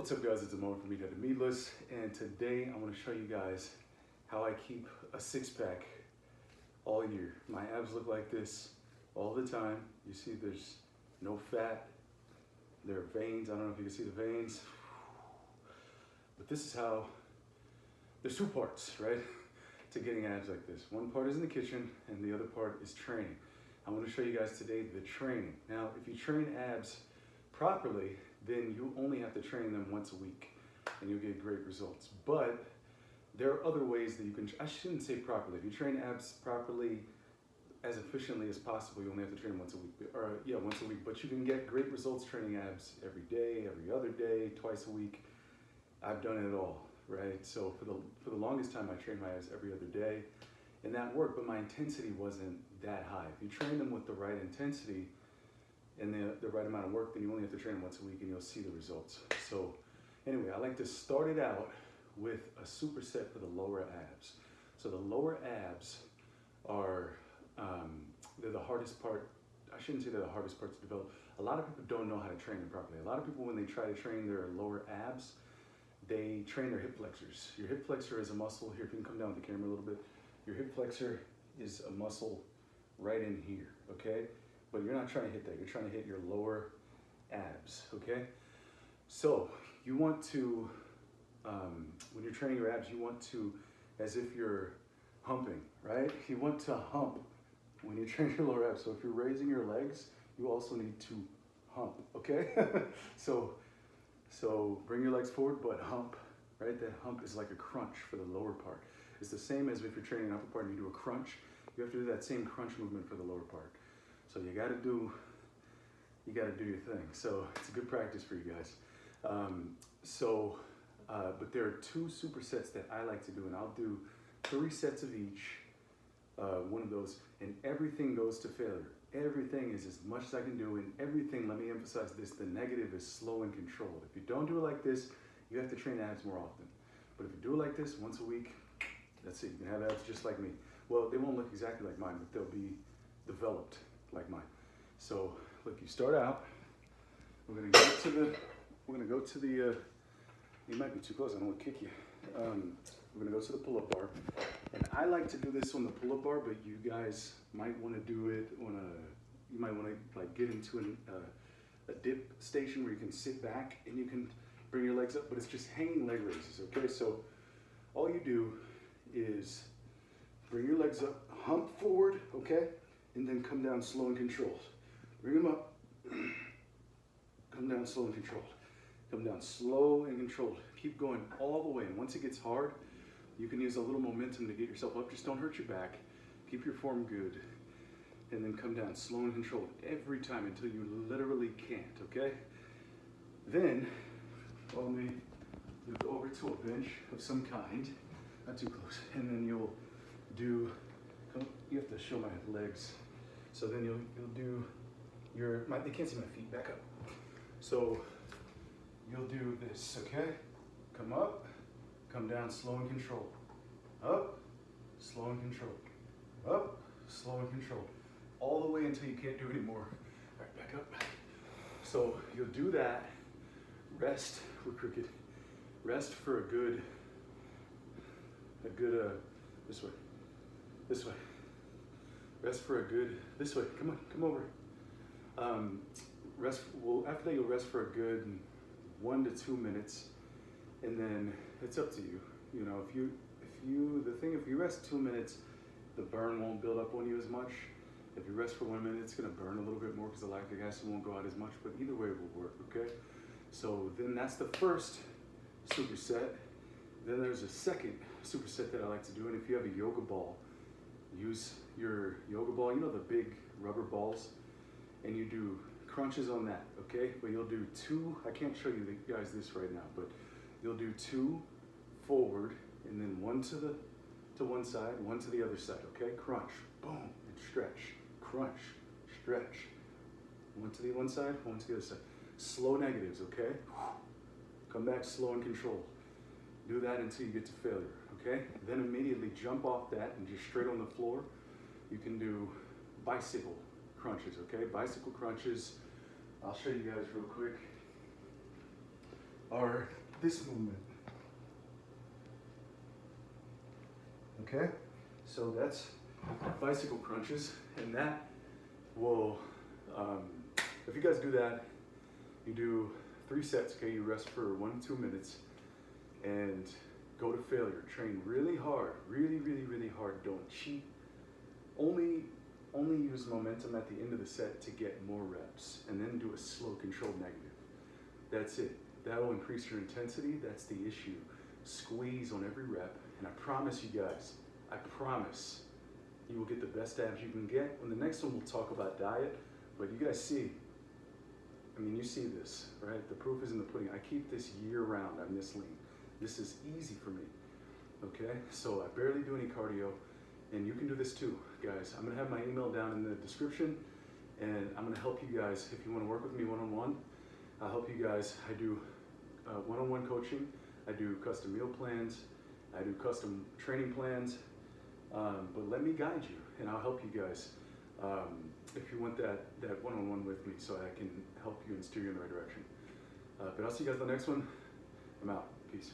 What's up guys, it's Amon from Frommeatheadtomeatless, and today I want to show you guys how I keep a six-pack all year. My abs look like this all the time. You see there's no fat, there are veins, I don't know if you can see the veins, but this is how, there's two parts, right, to getting abs like this. One part is in the kitchen and the other part is training. I want to show you guys today the training. Now, if you train abs properly, then you only have to train them once a week and you'll get great results. But there are other ways that you can, I shouldn't say properly, if you train abs properly as efficiently as possible, you only have to train once a week, once a week, but you can get great results training abs every day, every other day, twice a week. I've done it all, right? So for the longest time, I trained my abs every other day, and that worked, but my intensity wasn't that high. If you train them with the right intensity, and the right amount of work, then you only have to train once a week and you'll see the results. So anyway, I like to start it out with a superset for the lower abs. So the lower abs are, they're the hardest part. I shouldn't say they're the hardest part to develop. A lot of people don't know how to train them properly. A lot of people, when they try to train their lower abs, they train their hip flexors. Your hip flexor is a muscle. Here, if you can come down with the camera a little bit. Your hip flexor is a muscle right in here, okay? But you're not trying to hit that, you're trying to hit your lower abs, okay? So you want to, when you're training your abs, you want to, as if you're humping, right? You want to hump when you train your lower abs. So if you're raising your legs, you also need to hump, okay? So bring your legs forward, but hump, right? That hump is like a crunch for the lower part. It's the same as if you're training an upper part and you do a crunch, you have to do that same crunch movement for the lower part. So you gotta do your thing. So it's a good practice for you guys. But there are two supersets that I like to do, and I'll do 3 sets of each, one of those, and everything goes to failure. Everything is as much as I can do, and everything, let me emphasize this, the negative is slow and controlled. If you don't do it like this, you have to train abs more often. But if you do it like this, once a week, that's it. You can have abs just like me. Well, they won't look exactly like mine, but they'll be developed like mine. So look, you start out, we're gonna go to the, you might be too close, I don't want to kick you. We're gonna go to the pull-up bar. And I like to do this on the pull-up bar, but you guys might want to do it on you might want to like get into a dip station where you can sit back and you can bring your legs up, but it's just hanging leg raises, okay? So all you do is bring your legs up, hump forward, okay? And then come down slow and controlled. Bring them up, come down slow and controlled. Come down slow and controlled. Keep going all the way. And once it gets hard, you can use a little momentum to get yourself up. Just don't hurt your back. Keep your form good. And then come down slow and controlled every time until you literally can't, okay? Then, follow me, you'll go over to a bench of some kind, not too close, and then you'll do, you have to show my legs. So then you'll do they can't see my feet, back up. So you'll do this, okay? Come up, come down, slow and controlled. Up, slow and controlled. Up, slow and controlled. All the way until you can't do anymore. All right, back up. So you'll do that, rest, we're crooked. Rest for a good, this way. Rest for a good, this way, come on, come over. After that you'll rest for a good 1 to 2 minutes, and then it's up to you. You know, if you rest 2 minutes, the burn won't build up on you as much. If you rest for 1 minute, it's gonna burn a little bit more because the lactic acid won't go out as much, but either way it will work, okay? So then that's the first superset. Then there's a second superset that I like to do, and if you have a yoga ball, use your yoga ball, you know the big rubber balls, and you do crunches on that, okay? But you'll do 2, I can't show you guys this right now, but you'll do 2 forward, and then 1 to one side, 1 to the other side, okay? Crunch, boom, and stretch, crunch, stretch. 1 to the one side, 1 to the other side. Slow negatives, okay? Come back slow and controlled. Do that until you get to failure, okay? Then immediately jump off that and just straight on the floor. You can do bicycle crunches, okay? Bicycle crunches, I'll show you guys real quick, are this movement. Okay, so that's bicycle crunches, and that will, if you guys do that, you do 3 sets, okay, you rest for 1 to 2 minutes, and go to failure. Train really hard, really, really, really hard. Don't cheat. Only use momentum at the end of the set to get more reps, and then do a slow controlled negative. That's it. That'll increase your intensity. That's the issue. Squeeze on every rep, and I promise you guys, I promise you will get the best abs you can get. On the next one, we'll talk about diet, but you guys see, I mean, you see this, right? The proof is in the pudding. I keep this year round. I'm this lean. This is easy for me, okay? So I barely do any cardio, and you can do this too, guys. I'm gonna have my email down in the description, and I'm gonna help you guys. If you wanna work with me one-on-one, I'll help you guys. I do one-on-one coaching. I do custom meal plans. I do custom training plans, but let me guide you, and I'll help you guys if you want that one-on-one with me, so I can help you and steer you in the right direction. But I'll see you guys in the next one. I'm out. Peace.